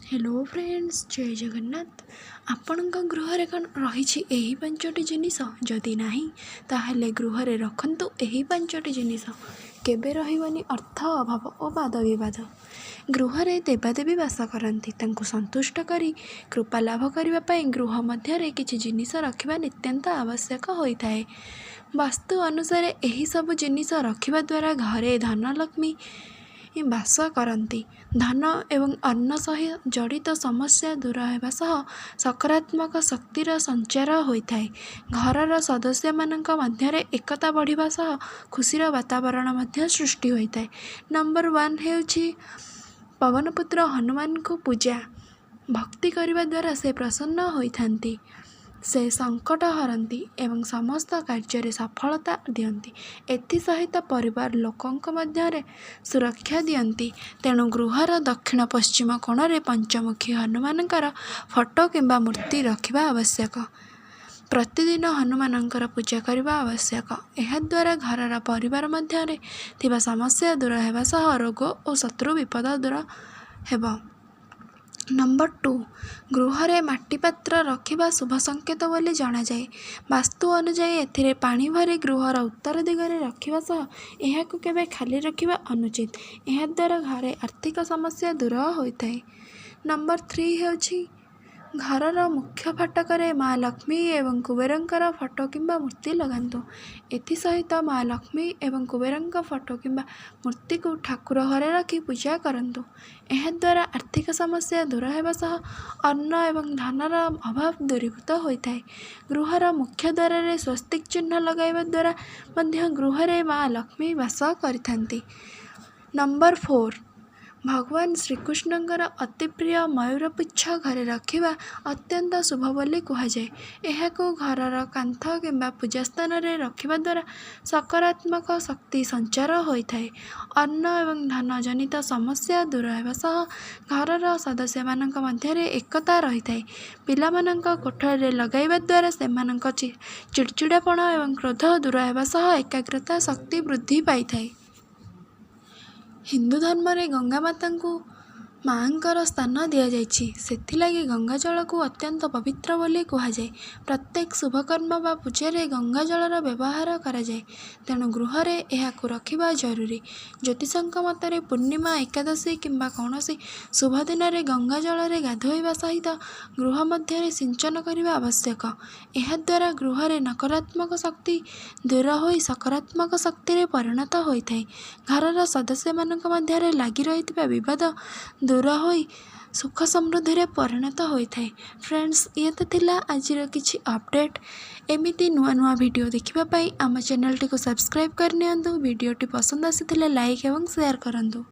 Hello friends, जय जगन्नाथ। आपणଙ୍କ गृहरे कौन रही यही पांचटी जिनिस? जदि नाही ताहले गृहरे रखंतु यही पांचटी जिनिस। केबे रहिबनी अर्थ अभाव और वाद विवाद। गृहरे देवादेवी वास करती, तांको संतुष्ट करी कृपा लाभ करने गृह मध्य किछि जिनिस रखिबा नित्यंत आवश्यक होता है। वास्तु अनुसार यही सब जिनिस रखिबा द्वारा घरे धनलक्ष्मी वास करती। धन एवं अन्न सहित जड़ित समस्या दूर होगा सह सकारात्मक शक्तिर संचार होता है। घरर सदस्य मानक मध्य एकता बढ़िबा सह खुशीर वातावरण मध्य सृष्टि होता है। नंबर 1 हेउछि पवनपुत्र हनुमान को पूजा। भक्ति करने द्वारा से प्रसन्न होइथांती। से संकट हरती एवं समस्त कार्य सफलता दियंती। एसहित परिवार लोकों मध्य सुरक्षा दियंती। तेणु गृहर दक्षिण पश्चिम कोण में पंचमुखी हनुमान फोटो किंबा मूर्ति रखिबा आवश्यक। प्रतिदिन हनुमान पूजा करने आवश्यक। यह द्वारा घरर परिवार मध्य थिबा समस्या दूर होगा सह रोग और शत्रु विपद दूर हेबा। नंबर 2 गृहरे माटी पात्र रखिबा शुभ संकेत बोली जाना जाए। वास्तु अनुजाई एथिरे पानी भरी गृहर उत्तर दिगरे रखिबा सह एहाकु केबे खाली रखिबा अनुचित। एहा द्वारा घरे आर्थिक समस्या दूर होता है। नंबर 3 हेउछि घरर मुख्य फाटकरे माँ लक्ष्मी एवं कुबेरंकर फोटो किंबा मूर्ति लगांतु। एसहित माँ लक्ष्मी एवं कुबेरंक फोटो किंबा मूर्ति को ठाकुर घरे रखी पूजा करंतु। यह द्वारा आर्थिक समस्या दूर होगा सह अन्न एवं धनर अभाव दूरीभूत होता है। गृहर मुख्य द्वार स्वस्तिक चिन्ह लगाइबा द्वारा मध्य गृहरे माँ लक्ष्मी वास करिथांती। नंबर 4 भगवान श्रीकृष्णଙ୍କର अति प्रिय मयूरपुच्छ घरे रखिबा अत्यंत शुभ बोली कहुए। यह घरर कांथ किंबा पूजा स्थान में रखिबा द्वारा सकारात्मक शक्ति संचार होता है। अन्न एवं धन जनित समस्या दूर होगा सह घरर सदस्य मानक मध्य एकता रही है। पिलामानंक कोठरी लगाइबा द्वारा सेमानंक चिड़चिड़ापण एवं क्रोध दूर होगा सह एकाग्रता शक्ति वृद्धि पाई थाए। हिंदू धर्म रे गंगा माता को माँकर स्थान दि जाइछि। सेथिलागि गंगा जल को अत्यंत पवित्र बोली कहुए। प्रत्येक शुभकर्म व पूजा गंगा जलर व्यवहार करा जाए। तेणु गृहरे एहाकु रखिबा जरूरी। ज्योतिषंक मतरे पूर्णिमा एकादशी किंबा कौनसी शुभ दिन में गंगा जल रे गाधोइबा सहित गृह मध्य सिंचन करने आवश्यक। यह द्वारा गृहरे नकारात्मक शक्ति दूर हो सकारात्मक शक्ति परिणत होता है। घरर सदस्य मानक मध्य लगी रही विवाद दूर हो सुख समृद्धि रे परिणत होता है। फ्रेंड्स, ये तो थिला आजिर किछि अपडेट। एमिति नुआ नुआ वीडियो देखिबा पई आम चैनल टी को सब्सक्राइब करनियंतु। वीडियो टी पसंद आसीथिले लाइक एवं शेयर करंतु।